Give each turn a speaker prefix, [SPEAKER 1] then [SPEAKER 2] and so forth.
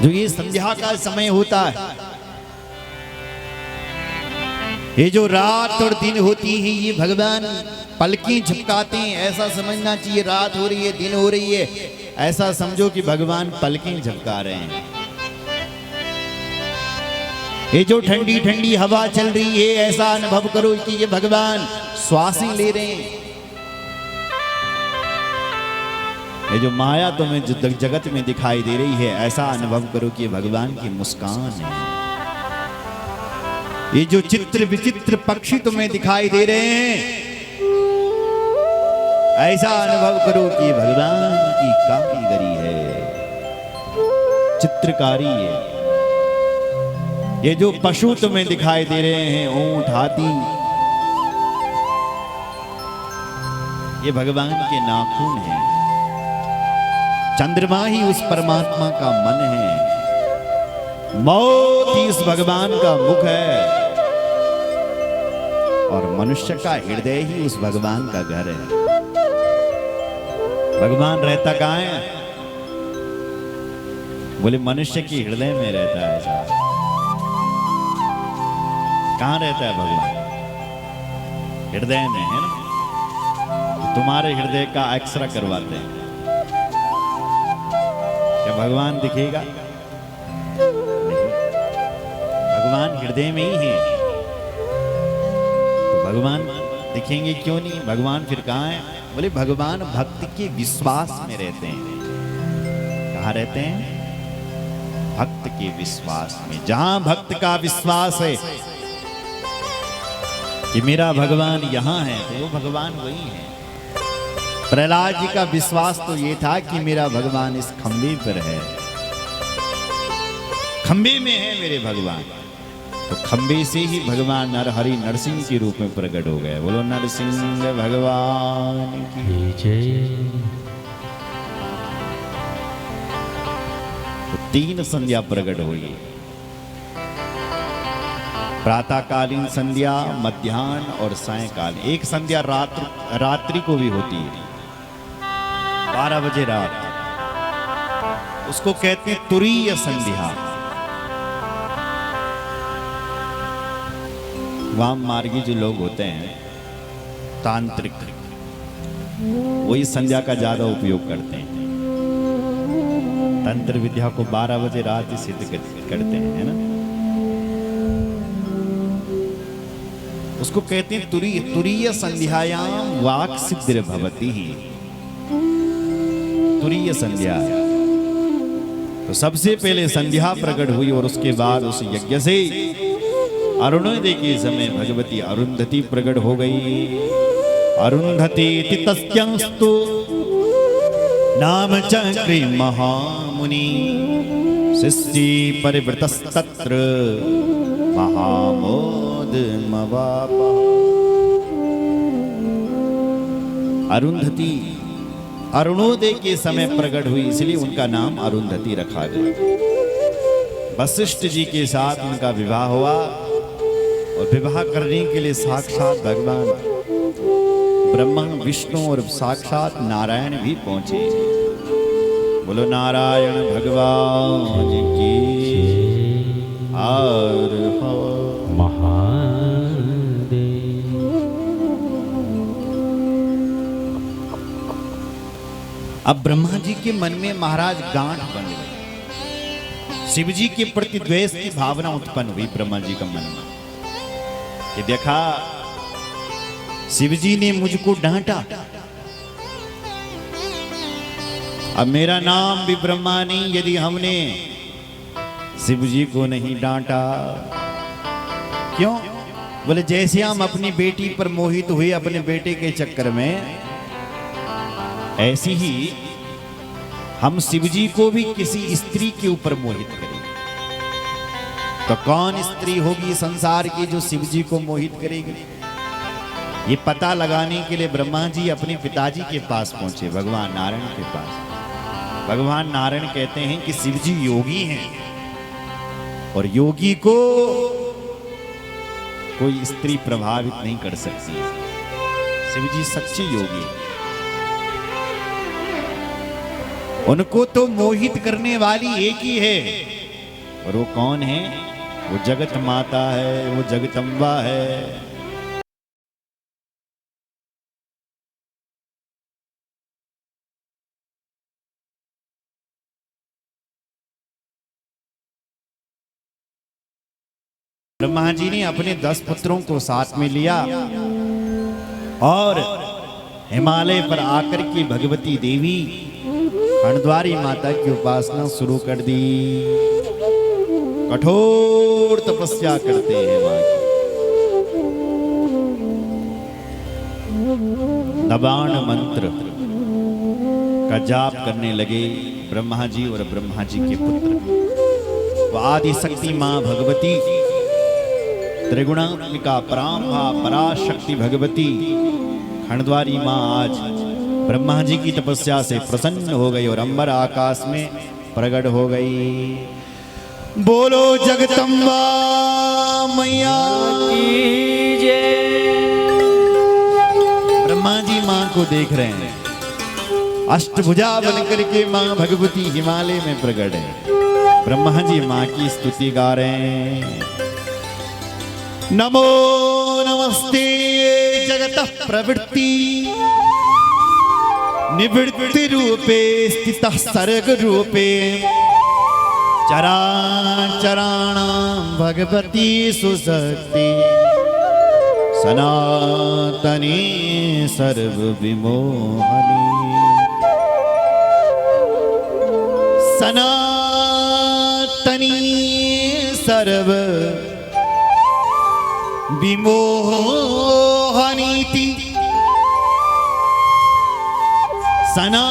[SPEAKER 1] जो ये संध्या का समय होता है, ये जो रात और दिन होती है, ये भगवान पलकी झपकाते हैं। ऐसा समझना चाहिए रात हो रही है, दिन हो रही है, ऐसा समझो कि भगवान पलकी झपका रहे हैं। ये जो ठंडी ठंडी हवा चल रही है, ऐसा अनुभव करो कि ये भगवान श्वासें ले रहे हैं। ये जो माया तुम्हें जगत में दिखाई दे रही है, ऐसा अनुभव करो कि ये भगवान की मुस्कान है। ये जो चित्र विचित्र पक्षी तुम्हें दिखाई दे रहे हैं, ऐसा अनुभव करो कि भगवान की कारीगरी है, चित्रकारी है। ये जो पशु तुम्हें दिखाई दे रहे हैं, ऊंट, हाथी, ये भगवान के नाखून हैं। चंद्रमा ही उस परमात्मा का मन है, मौत ही उस भगवान का मुख है, और मनुष्य का हृदय ही उस भगवान का घर है। भगवान रहता कहाँ है? बोले मनुष्य के हृदय में रहता है साहब। कहाँ रहता है भगवान? हृदय में है ना। तो तुम्हारे हृदय का एक्सरा करवाते हैं, क्या भगवान दिखेगा? नहीं, भगवान हृदय में ही है। तो भगवान दिखेंगे क्यों नहीं? भगवान फिर कहाँ है? बोले भगवान भक्त के विश्वास में रहते हैं। कहाँ रहते हैं? भक्त के विश्वास में। जहां भक्त का विश्वास है कि मेरा भगवान यहां है, तो वो भगवान वही है। प्रहलाद जी का विश्वास तो ये था कि मेरा भगवान इस खंबे पर है, खंबे में है मेरे भगवान। तो खंबे से ही भगवान नरहरि नरसिंह के रूप में प्रकट हो गए। बोलो नरसिंह भगवान की जय। तो 3 संध्या प्रकट हुई, प्रातःकालीन संध्या, मध्याह्न और सायंकाल। एक संध्या रात्रि को भी होती है, 12 बजे रात, उसको कहते हैं तुरीय संध्या। वाम मार्गी जो लोग होते हैं, तांत्रिक, वही संध्या का ज्यादा उपयोग करते हैं। तंत्र विद्या को 12 बजे रात ही सिद्ध करते हैं, है ना। उसको कहते हैं तुरीय। तुरीय संध्यायाम वाक् सिद्धिर्भवति ही। तुरीय संध्या। तो सबसे पहले संध्या प्रकट हुई और उसके बाद उस यज्ञ से अरुणोदय के समय भगवती अरुंधति प्रकट हो गई। अरुंधति तस्यस्तु नाम चक्रे महामुनि शिष्टि परिवृतस्तत्र महामोद मवापा। अरुंधति अरुणोदय के समय प्रकट हुई, इसलिए उनका नाम अरुंधति रखा गया। वशिष्ठ जी के साथ उनका विवाह हुआ और विवाह करने के लिए साक्षात भगवान ब्रह्मा, विष्णु और साक्षात नारायण भी पहुंचे। बोलो नारायण भगवान की हर हर महादेव। अब ब्रह्मा जी के मन में महाराज गांठ बन गई। शिव जी के प्रति द्वेष की भावना उत्पन्न हुई ब्रह्मा जी का मन में। कि देखा शिव जी ने मुझको डांटा, अब मेरा नाम भी ब्रह्मा नहीं यदि हमने शिव जी को नहीं डांटा। क्यों? बोले जैसे हम अपनी बेटी पर मोहित हुए अपने बेटे के चक्कर में, ऐसी ही हम शिव जी को भी किसी स्त्री के ऊपर मोहित करेंगे। तो कौन स्त्री होगी संसार की जो शिव जी को मोहित करेगी? ये पता लगाने के लिए ब्रह्मा जी अपने पिताजी के पास पहुंचे, भगवान नारायण के पास। भगवान नारायण कहते हैं कि शिव जी योगी हैं और योगी को कोई स्त्री प्रभावित नहीं कर सकती। शिव जी सच्चे योगी हैं। उनको तो मोहित करने वाली एक ही है, और वो कौन है? वो जगत माता है, वो जगदम्बा है। ब्रह्मा जी ने अपने 10 पुत्रों को साथ में लिया और हिमालय पर आकर के भगवती देवी खंडद्वारी माता की उपासना शुरू कर दी। कठोर तपस्या करते हैं वहां की। नवाण मंत्र का जाप करने लगे ब्रह्मा जी और ब्रह्मा जी के पुत्र। वो आदि शक्ति मां भगवती, त्रिगुणात्मिका पराम्भा पराशक्ति भगवती खंडद्वारी मां आज ब्रह्मा जी की तपस्या से प्रसन्न हो गई और अंबर आकाश में प्रकट हो गई। बोलो जगदम्बा मैया की जय। ब्रह्मा जी मां को देख रहे हैं, अष्टभुजा बनकर के मां भगवती हिमालय में प्रकट है। ब्रह्मा जी मां की स्तुति गा रहे हैं। नमो नमस्ते जगतः प्रवृत्ति निवृत्ति रूपे स्थितः सर्ग रूपे चराचराणां भगवती सुशक्ति सनातनी सर्वविमोहनी सनातनी सर्व विमोहनीति सना